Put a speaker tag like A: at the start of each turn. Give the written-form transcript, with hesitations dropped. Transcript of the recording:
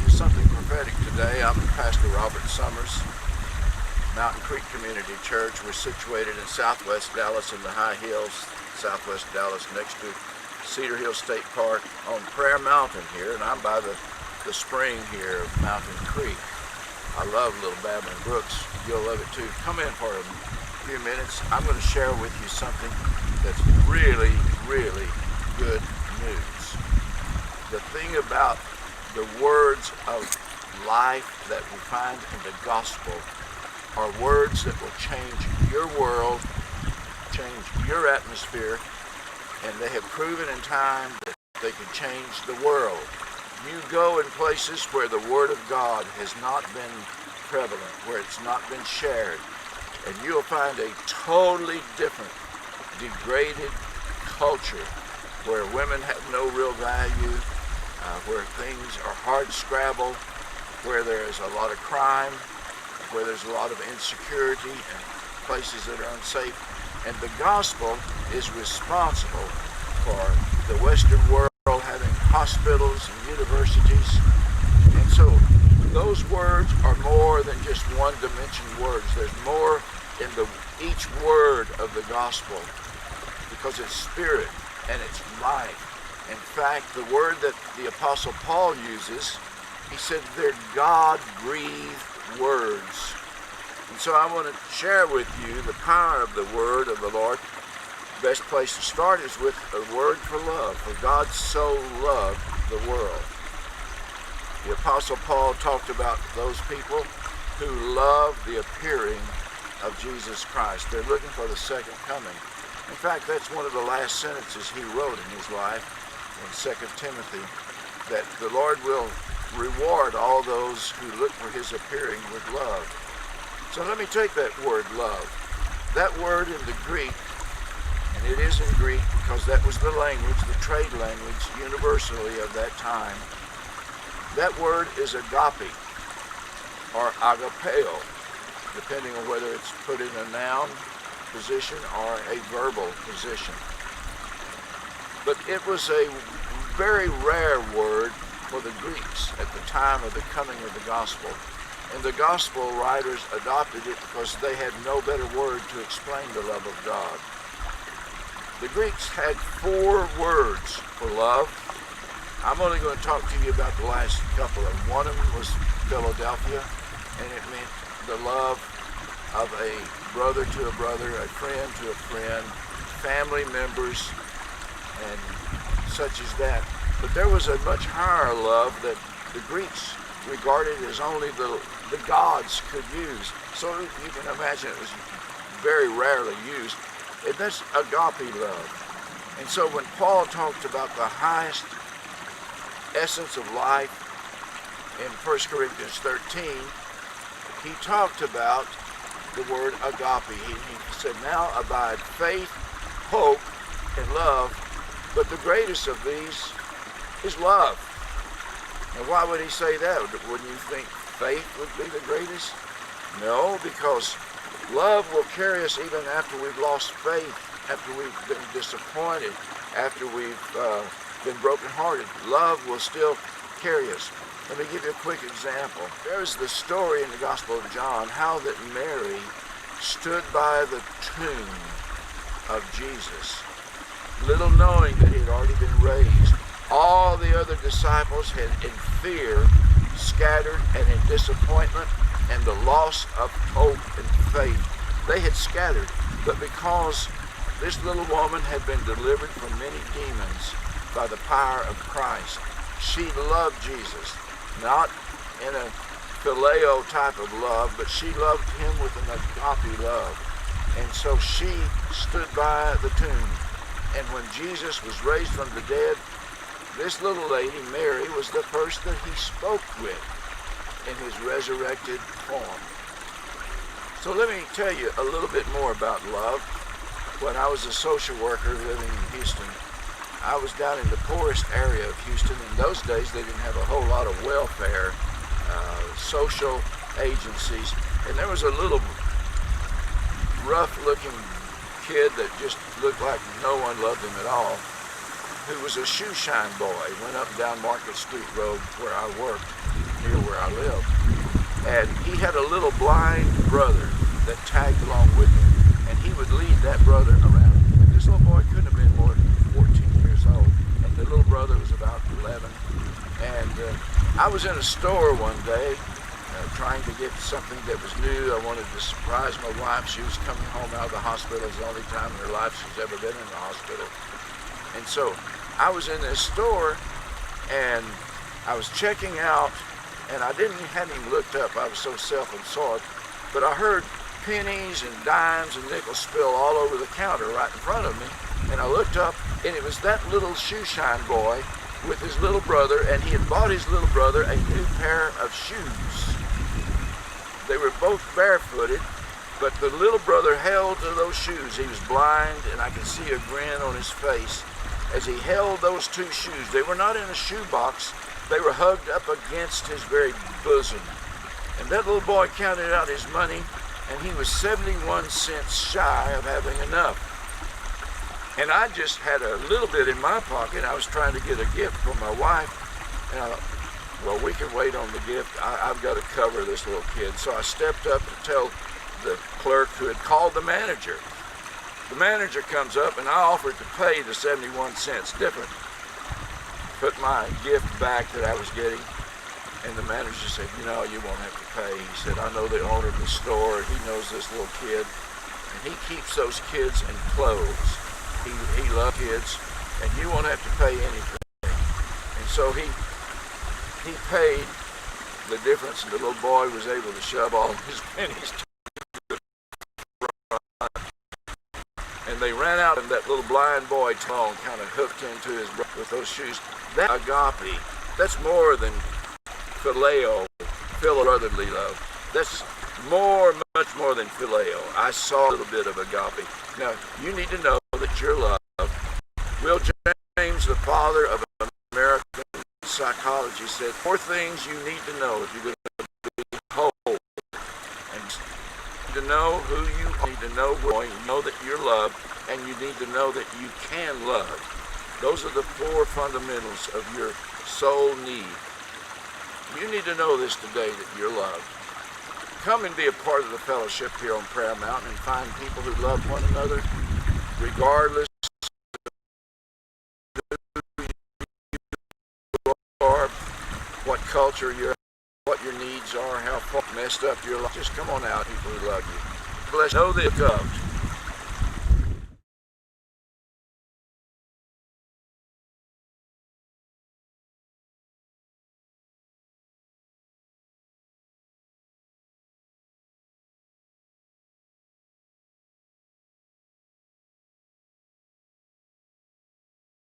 A: you something prophetic today. I'm Pastor Robert Summers, Mountain Creek Community Church. We're situated in southwest Dallas in the high hills, southwest Dallas, next to Cedar Hill State Park on Prayer Mountain here, and I'm by the spring here of Mountain Creek. I love Little Babbling Brooks. You'll love it too. Come in for a few minutes. I'm going to share with you something that's really, really good news. The thing about the words of life that we find in the gospel are words that will change your world, change your atmosphere, and they have proven in time that they can change the world. You go in places where the Word of God has not been prevalent, where it's not been shared, and you'll find a totally different, degraded culture where women have no real value, where things are hard scrabble, where there's a lot of crime, where there's a lot of insecurity and places that are unsafe. And the gospel is responsible for the Western world having hospitals and universities. And so those words are more than just one-dimension words. There's more in each word of the gospel because it's spirit and it's life. In fact, the word that the Apostle Paul uses, he said they're God-breathed words. And so I want to share with you the power of the word of the Lord. The best place to start is with a word for love. For God so loved the world. The Apostle Paul talked about those people who love the appearing of Jesus Christ. They're looking for the second coming. In fact, that's one of the last sentences he wrote in his life in 2 Timothy, that the Lord will reward all those who look for his appearing with love. So let me take that word love. That word in the Greek, and it is in Greek because that was the language, the trade language universally of that time. That word is agape or agapeo, depending on whether it's put in a noun position or a verbal position. But it was a very rare word for the Greeks at the time of the coming of the gospel. And the gospel writers adopted it because they had no better word to explain the love of God. The Greeks had 4 words for love. I'm only going to talk to you about the last couple of them. One of them was Philadelphia, and it meant the love of a brother to a brother, a friend to a friend, family members, and such as that. But there was a much higher love that the Greeks regarded as only the gods could use. So you can imagine it was very rarely used. And that's agape love. And so when Paul talked about the highest essence of life in 1 Corinthians 13, he talked about the word agape. He said, now abide faith, hope, and love, but the greatest of these is love. Now why would he say that? Wouldn't you think faith would be the greatest? No, because love will carry us even after we've lost faith, after we've been disappointed, after we've been brokenhearted. Love will still carry us. Let me give you a quick example. There's the story in the Gospel of John, how that Mary stood by the tomb of Jesus, little knowing that he had already been raised. All the other disciples had, in fear, scattered, and in disappointment and the loss of hope and faith, they had scattered. But because this little woman had been delivered from many demons by the power of Christ, she loved Jesus, not in a phileo type of love, but she loved him with an agape love. And so she stood by the tomb. And when Jesus was raised from the dead, this little lady, Mary, was the first that he spoke with in his resurrected form. So let me tell you a little bit more about love. When I was a social worker living in Houston, I was down in the poorest area of Houston. In those days, they didn't have a whole lot of welfare, social agencies, and there was a little rough-looking kid that just looked like no one loved him at all, who was a shoe shine boy, went up and down Market Street Road where I worked, near where I live. And he had a little blind brother that tagged along with him, and he would lead that brother around. This little boy couldn't have been more than 14 years old, and the little brother was about 11. And I was in a store one day trying to get something that was new. I wanted to surprise my wife. She was coming home out of the hospital. It was the only time in her life she's ever been in the hospital. And so I was in this store, and I was checking out, and I hadn't even looked up. I was so self-absorbed. But I heard pennies and dimes and nickels spill all over the counter right in front of me. And I looked up, and it was that little shoe shine boy with his little brother, and he had bought his little brother a new pair of shoes. They were both barefooted, but the little brother held to those shoes. He was blind, and I could see a grin on his face as he held those two shoes. They were not in a shoe box. They were hugged up against his very bosom. And that little boy counted out his money, and he was 71 cents shy of having enough. And I just had a little bit in my pocket. I was trying to get a gift for my wife, and I thought, well, we can wait on the gift. I've got to cover this little kid. So I stepped up to tell the clerk who had called the manager. The manager comes up, and I offered to pay the 71 cents different. Put my gift back that I was getting, and the manager said, you know, you won't have to pay. He said, I know the owner of the store. He knows this little kid, and he keeps those kids in clothes. He loves kids, and you won't have to pay anything. And so he paid the difference, and the little boy was able to shove all his pennies to the front. And they ran out, and that little blind boy kind of hooked into his brother with those shoes. That agape, that's more than phileo, brotherly love. That's much more than phileo. I saw a little bit of agape. Now, you need to know that you're loved. Will James, the father of American psychology, said 4 things you need to know if you're going to be whole. And you need to know who you are, you need to know where you know that you're loved, and you need to know that you can love. Those are the 4 fundamentals of your soul need. You need to know this today, that you're loved. Come and be a part of the fellowship here on Prayer Mountain and find people who love one another, regardless of who you are, what culture you're, what your needs are, how messed up your life. Just come on out, people who love you. Bless, know that you're loved.